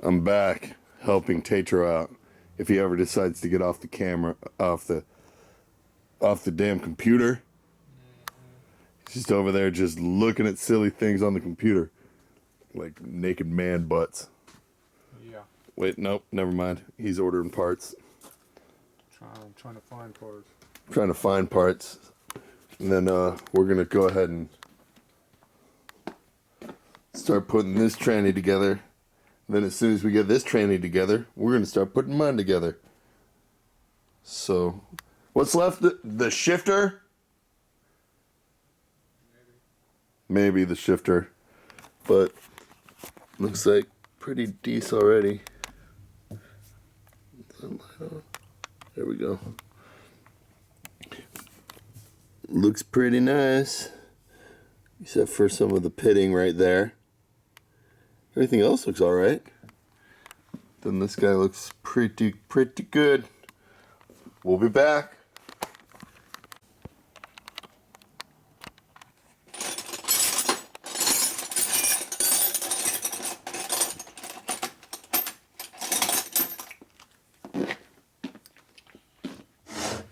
I'm back helping Tatro out. If he ever decides to get off the camera, off the damn computer, he's just over there just looking at silly things on the computer, like naked man butts. Yeah. Wait, nope, never mind. He's ordering parts. Trying to find parts. Trying to find parts, and then we're gonna go ahead and start putting this tranny together. Then as soon as we get this tranny together, we're going to start putting mine together. So, what's left? The shifter? Maybe the shifter. But, looks like pretty decent already. There we go. Looks pretty nice. Except for some of the pitting right there. Everything else looks alright. Then this guy looks pretty good. We'll be back.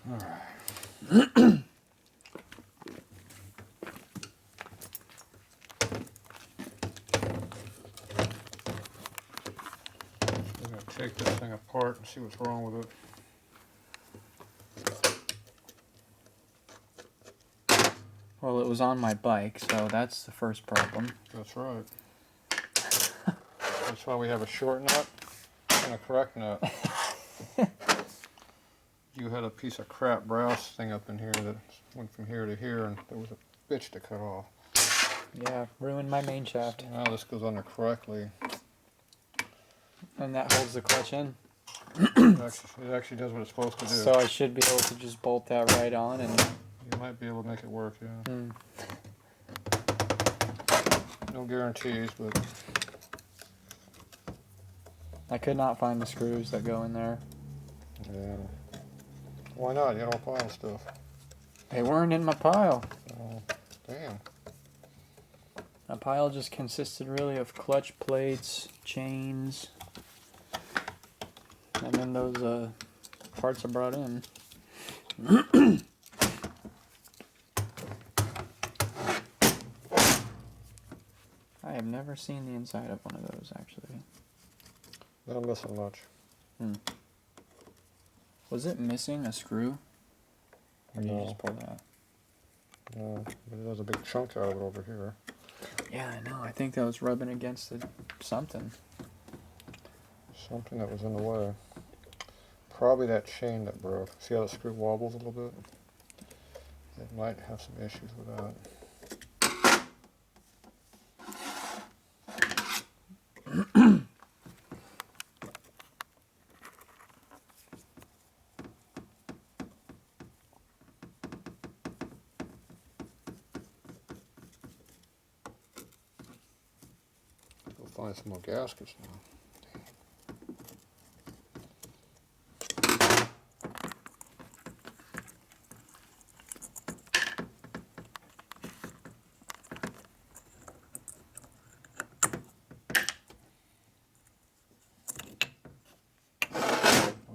Alright. Take this thing apart and see what's wrong with it. Well, it was on my bike, so that's the first problem. That's right. That's why we have a short nut and a correct nut. You had a piece of crap brass thing up in here that went from here to here, and there was a bitch to cut off. Yeah, ruined my main shaft. So now this goes under correctly. And that holds the clutch in. It actually does what it's supposed to do. So I should be able to just bolt that right on, and You might be able to make it work, yeah. Mm. No guarantees, but I could not find the screws that go in there. yeah. Why not? You don't find stuff. They weren't in my pile. Oh, damn. My pile just consisted really of clutch plates, chains, and then those parts I brought in. I have never seen the inside of one of those, actually. They don't missing much. Was it missing a screw? Or did you No. just pull that? No, but there's a big chunk out of it over here. Yeah, I know. I think that was rubbing against something. Something that was in the way. Probably that chain that broke. See how the screw wobbles a little bit? It might have some issues with that. Go find some more gaskets now.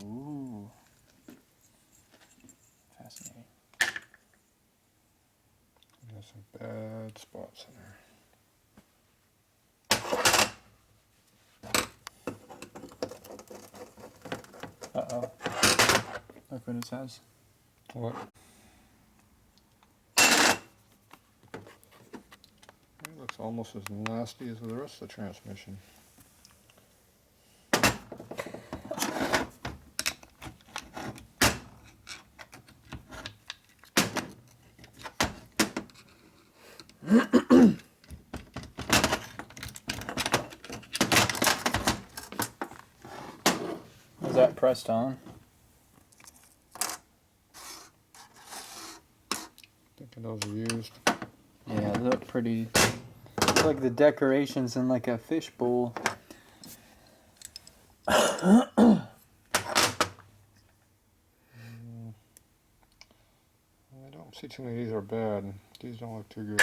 Ooh. Fascinating. There's some bad spots in there. Uh-oh. Look what it says. What? It looks almost as nasty as the rest of the transmission. Is that pressed on? Thinking those are used. Yeah, they look pretty. Look like the decorations in like a fish bowl. I don't see too many of these are bad. These don't look too good.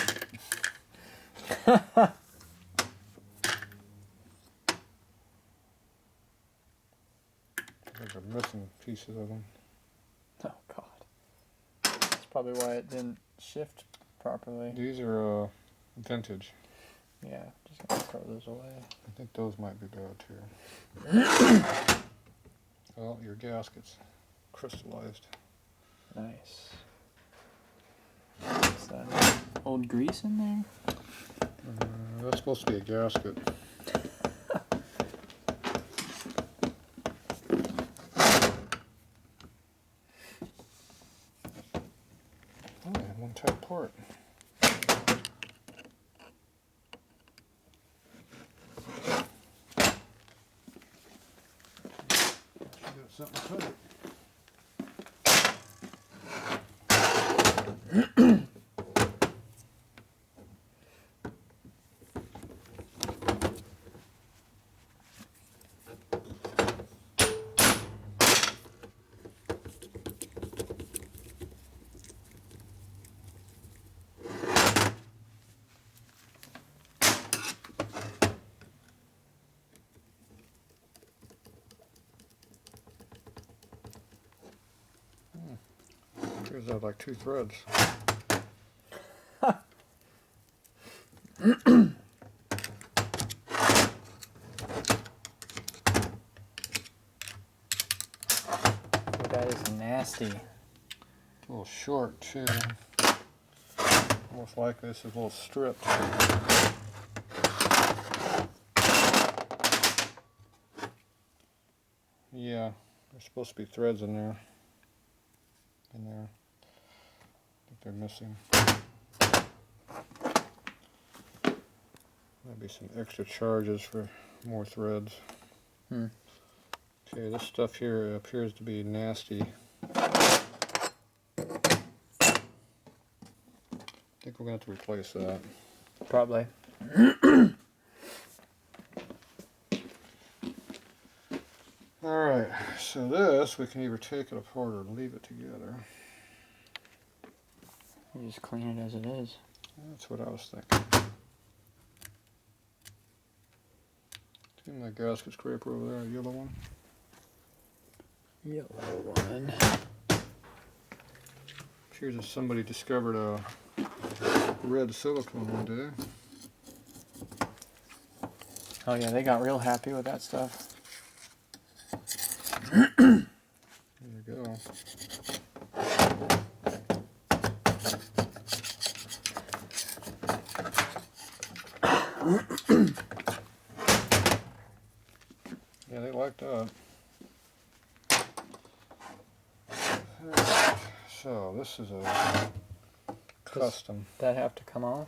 They're missing pieces of them. Oh God. That's probably why it didn't shift properly. These are vintage. Yeah, just gonna throw those away. I think those might be bad too. Well, your gasket's crystallized. Nice. Is that old grease in there? That's supposed to be a gasket. Oh, I had one tight part. She got something tight. Here's like 2 threads. That is nasty. A little short too. Most likely this is a little stripped. Yeah, there's supposed to be threads in there. I think they're missing. Maybe some extra charges for more threads. Okay, this stuff here appears to be nasty. I think we're going to have to replace that. Probably. Alright, so this we can either take it apart or leave it together. You just clean it as it is. That's what I was thinking. See my gasket scraper over there, a yellow one? Yellow one. Appears as somebody discovered a red silicone one day. Oh yeah, they got real happy with that stuff. There you go. Yeah, they like that. Alright, so this is a custom. That have to come off?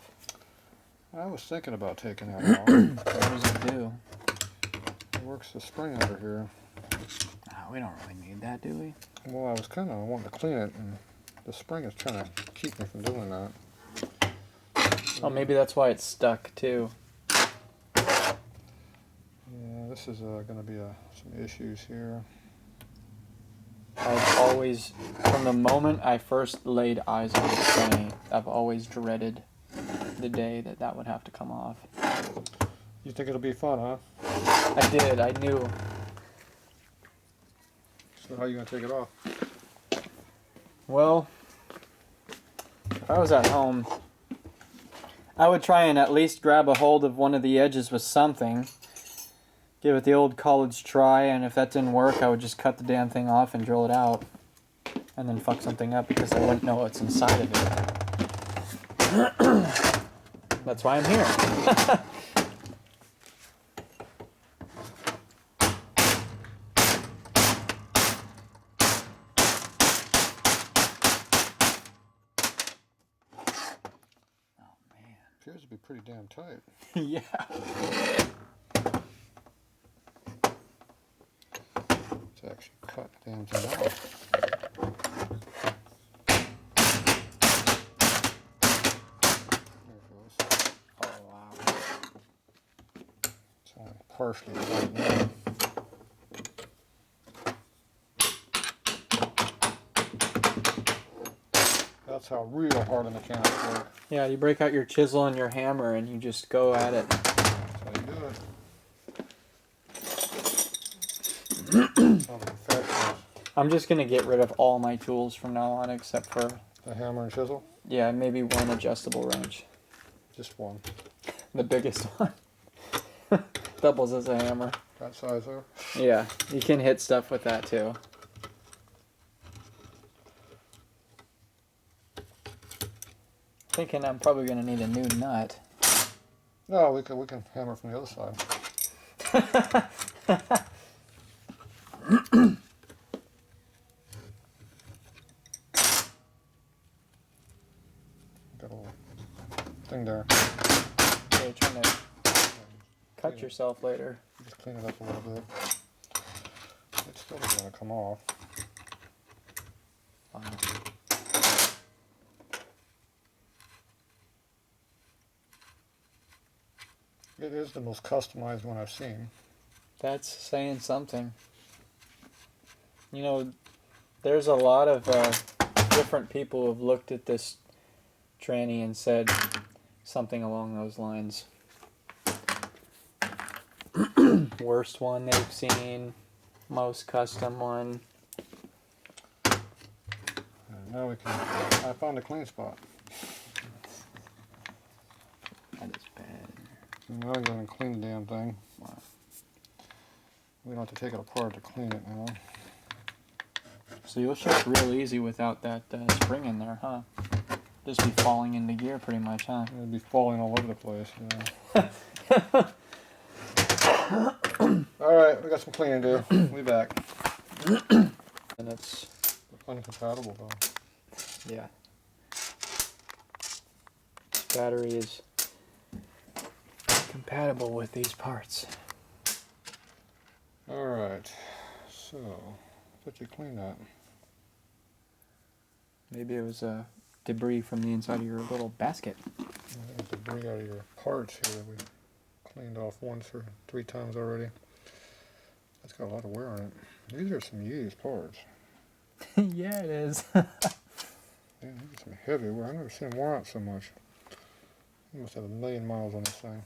I was thinking about taking that off. What does it do? It works the spring under here. We don't really need that, do we? Well, I was kind of wanting to clean it, and the spring is trying to keep me from doing that. Oh, maybe that's why it's stuck too. Yeah, this is going to be some issues here. I've always, from the moment I first laid eyes on this thing, I've always dreaded the day that that would have to come off. You think it'll be fun, huh? I did, I knew. So how are you going to take it off? Well, if I was at home, I would try and at least grab a hold of one of the edges with something. Give it the old college try, and if that didn't work, I would just cut the damn thing off and drill it out. And then fuck something up because I wouldn't know what's inside of it. That's why I'm here. Appears to be pretty damn tight. Yeah. Let's actually cut the damn thing off. There it goes. Oh, wow. It's only partially tight now. That's how real hard the mechanics work. Yeah, you break out your chisel and your hammer and you just go at it. That's how you do it. Some I'm just gonna get rid of all my tools from now on, except for The hammer and chisel? yeah, maybe one adjustable wrench, Just one. the biggest one. Doubles as a hammer. That size there? Yeah, you can hit stuff with that too. Thinking I'm probably gonna need a new nut. No, we can hammer from the other side. Got a little thing there. Okay, trying to cut yourself later. Just clean it up a little bit. It's still going to come off. Wow. It is the most customized one I've seen. That's saying something. You know, there's a lot of different people who have looked at this tranny and said something along those lines. Worst one they've seen, most custom one. And now we can. I found a clean spot. That is bad. So now I'm going to clean the damn thing. Wow. We don't have to take it apart to clean it now. So you'll ship real easy without that spring in there, huh? Just be falling into gear pretty much, huh? It'd be falling all over the place. Yeah. All right, we got some cleaning to do. We'll be back. And it's Uncompatible though. yeah. This battery is compatible with these parts. All right. So, let you clean that. Maybe it was debris from the inside of your little basket. There's debris out of your parts here that we cleaned off once or 3 times already. That's got a lot of wear on it. These are some used parts. Yeah, it is. Yeah, these are some heavy wear. I've never seen them wear out so much. You must have 1 million miles on this thing.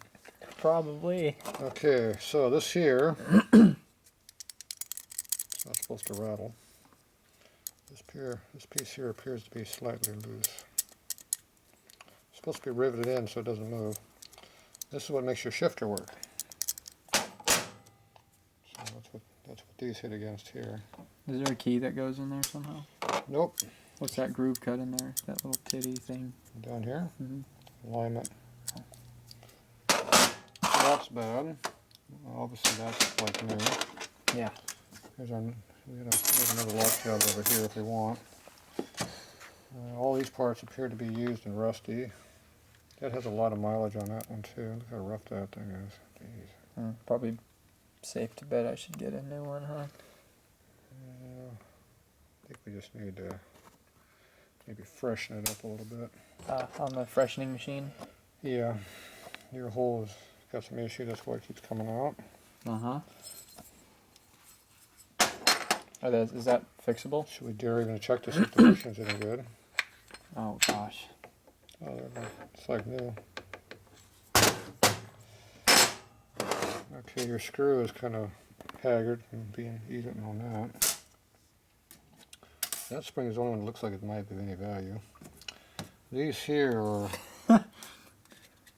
Probably. Okay, so this here, it's not supposed to rattle. This piece here appears to be slightly loose. It's supposed to be riveted in so it doesn't move. This is what makes your shifter work. So that's what these hit against here. Is there a key that goes in there somehow? Nope. What's that groove cut in there? That little titty thing? Down here, Mm-hmm. alignment. So that's bad. Obviously that's like new. Yeah. Here's our, we have another lock job over here if we want. All these parts appear to be used and rusty. That has a lot of mileage on that one too. Look how rough that thing is. Jeez. Probably safe to bet I should get a new one, huh? Yeah, I think we just need to maybe freshen it up a little bit. On the freshening machine? Yeah, your hole has got some issue. That's why it keeps coming out. Uh-huh. Is that fixable? Should we dare even check to see if the machine's any good? Oh, gosh. Oh, it's like new. Okay, your screw is kind of haggard and being eaten on that. That spring is the only one that looks like it might be of any value. These here are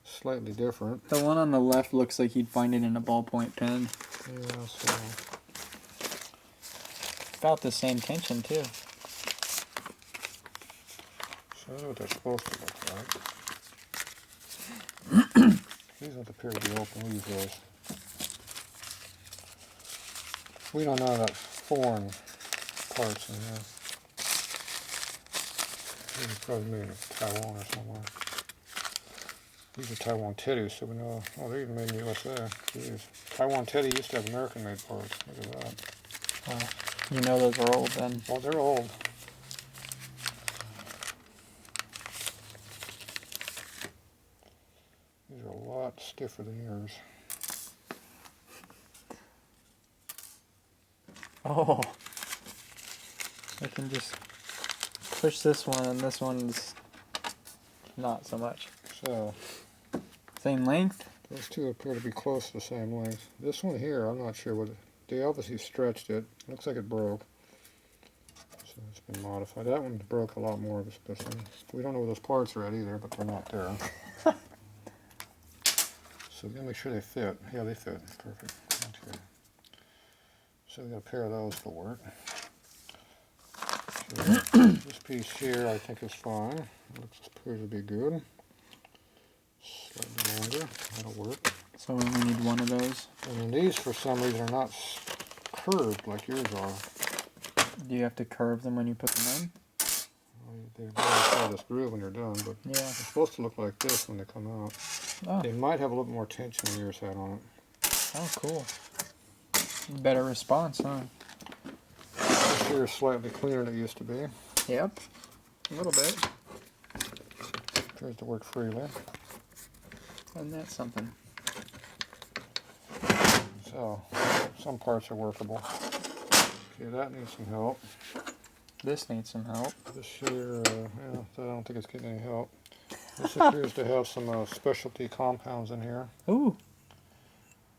slightly different. The one on the left looks like you'd find it in a ballpoint pen. Yeah, so About the same tension, too. that's what they're supposed to look like. These don't appear to be open. We'll use those. We don't know that foreign parts in here. These are probably made in Taiwan or somewhere. These are Taiwan teddies, so we know. Oh, they're even made in the USA. Jeez. Taiwan teddy used to have American-made parts. Look at that. You know those are old, then. Well, they're old. These are a lot stiffer than yours. Oh. I can just push this one, and this one's not so much. So, Same length? those two appear to be close to the same length. This one here, I'm not sure what. They obviously stretched it. Looks like it broke. So it's been modified. That one broke a lot more of this one. We don't know where those parts are at either, but they're not there. So we gotta make sure they fit. Yeah, they fit. Perfect. Okay. So we got a pair of those to work. So this piece here I think is fine. Looks appears to be good. Slightly longer. That'll work. So we only need one of those. And then these for some reason are not curved like yours are. Do you have to curve them when you put them in? They're going inside this groove when you're done, but Yeah. they're supposed to look like this when they come out. Oh, They might have a little more tension than yours had on it. oh, cool. Better response, huh? This here is slightly cleaner than it used to be. Yep. A little bit. Appears to work freely. And that's something. So, some parts are workable. Okay, that needs some help. This needs some help. This here, yeah, I don't think it's getting any help. This appears to have some specialty compounds in here. Ooh.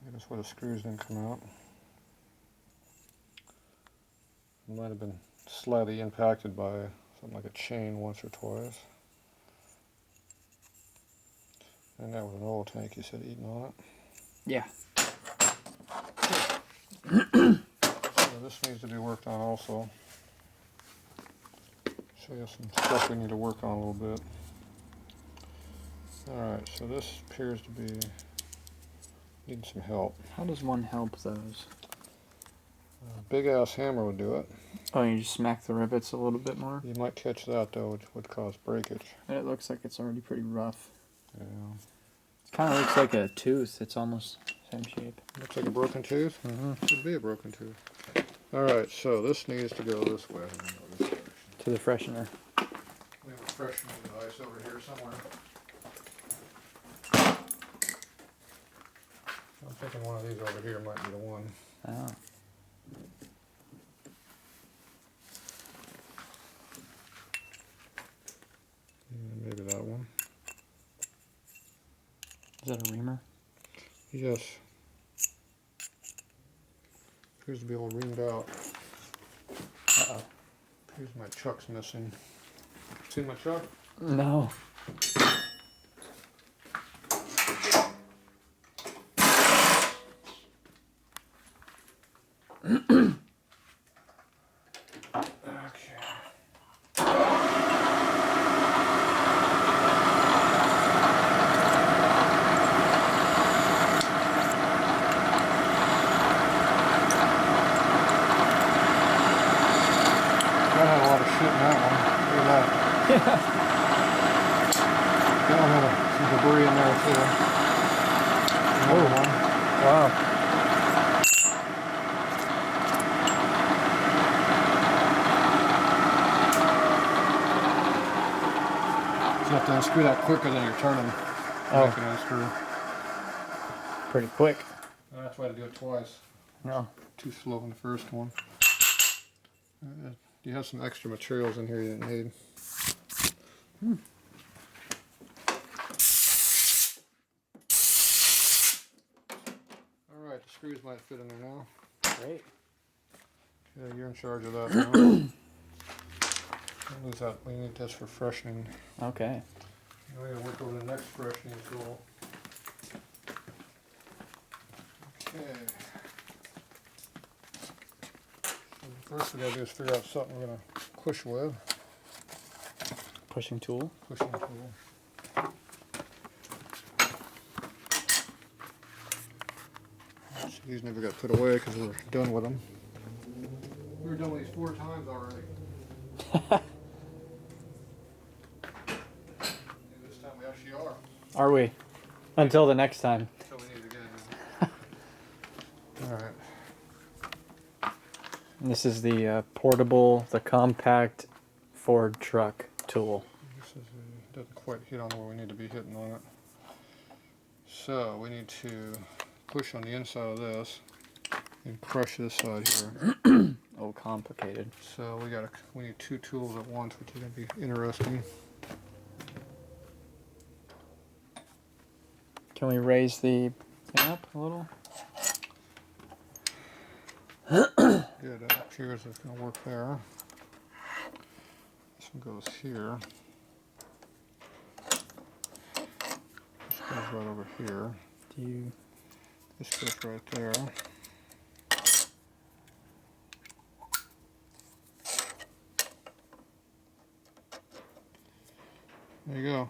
Maybe that's where the screws didn't come out. Might have been slightly impacted by something like a chain once or twice. And that was an oil tank you said eating on it. Yeah. So this needs to be worked on also. Show you some stuff we need to work on a little bit. Alright, so this appears to be needing some help. How does one help those? A big ass hammer would do it. Oh, you just smack the rivets a little bit more? You might catch that though, which would cause breakage. And it looks like it's already pretty rough. Yeah. It kind of looks like a tooth. It's almost the same shape. Looks like a broken tooth. Mm-hmm. Could be a broken tooth. Alright, so this needs to go this way. This direction. To the freshener. We have a freshening device over here somewhere. I'm thinking one of these over here might be the one. Oh. Yeah, maybe that one. Is that a reamer? Yes. Appears to be all reamed out. Uh-oh. Appears my chuck's missing. See my chuck? No. That had a lot of shit in that one. Look at that. Yeah. That one had some debris in there too. Another one. Wow. So you have to unscrew that quicker than you're turning. Oh. Make it unscrew. Pretty quick. And that's why I do it twice. No. Too slow in the first one. You have some extra materials in here you didn't need. Alright, the screws might fit in there now. Great. Okay, you're in charge of that now. Don't lose that. We need this for freshening. Okay. Now we gotta work over the next freshening tool. Okay. So first we gotta do is figure out something we're gonna push with. Pushing tool. Pushing tool. So these never got put away because we're done with them. We were done with these 4 times already. And this time we actually are. Are we? Until the next time. So we need it again. Alright. And this is the portable, the compact Ford truck tool. This is, doesn't quite hit on where we need to be hitting on it. So we need to push on the inside of this and crush this side here. Oh, complicated. So we need 2 tools at once, which is going to be interesting. Can we raise the thing up a little? Good, that appears it's going to work there. goes here. This goes right over here. Do you? This goes right there. There you go.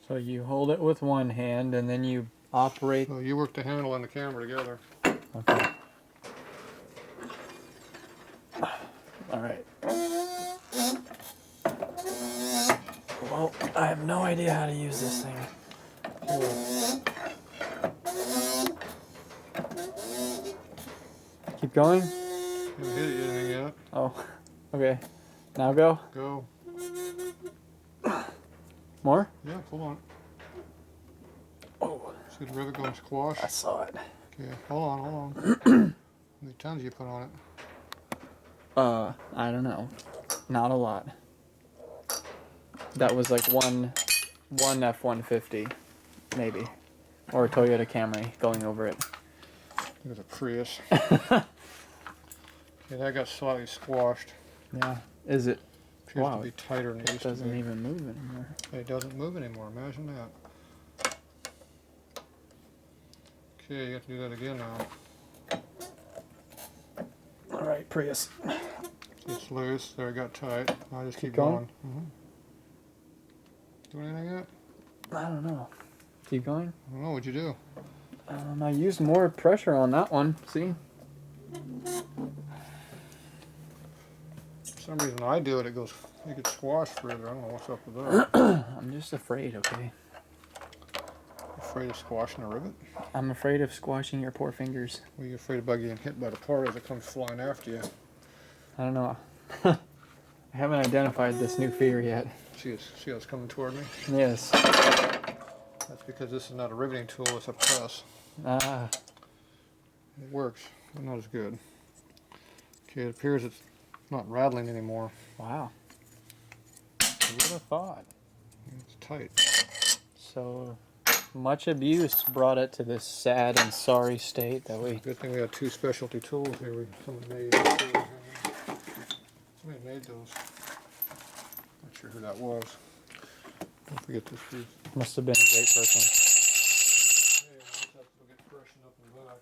So you hold it with one hand and then you operate. So you work the handle and the camera together. Okay. All right. Well, I have no idea how to use this thing. Keep going. Haven't hit it anything yet. Oh, okay. Now go. Go. More? Yeah, hold on. Oh, See the rivet going squash? I saw it. Okay, hold on. How many tons you put on it? I don't know. Not a lot. That was like one F-150, maybe, or a Toyota Camry going over it. It was a Prius. Okay, that got slightly squashed. Yeah. Is it? Appears Wow. to be tighter than it It used to doesn't be. even move anymore. It doesn't move anymore. Imagine that. Okay, you have to do that again now. All right, Prius. It's loose. There, it got tight. I just keep going? going. Do anything yet? I don't know. Keep going. I don't know. What'd you do? I used more pressure on that one. See? For some reason I do it. It gets squashed further. I don't know what's up with that. I'm just afraid. Okay. Afraid of squashing a rivet? I'm afraid of squashing your poor fingers. Well, you're afraid about getting hit by the part as it comes flying after you. I don't know. I haven't identified this new fear yet. See how it's coming toward me? Yes. That's because this is not a riveting tool, it's a press. Ah. It works, but not as good. Okay, it appears it's not rattling anymore. Wow. Who would have thought? It's tight. So much abuse brought it to this sad and sorry state that we. Good thing we had two specialty tools here. Somebody made those. Not sure who that was. Don't forget this piece. Must have been a great person. Hey, I just have to go get freshened up in the back.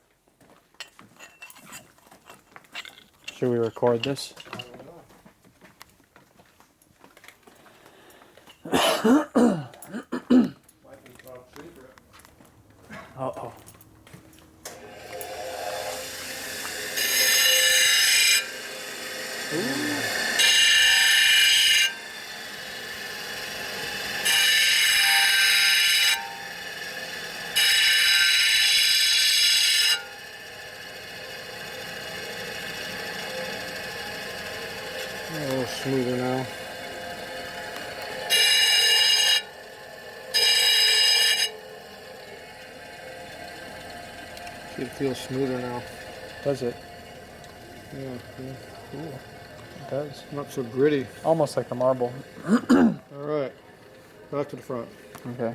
Should we record this? I don't know. Might be top secret. Uh-oh. A little smoother now. See, it feels smoother now. Does it? Yeah, Cool. It does. not so gritty. Almost like a marble. All right, back to the front. Okay.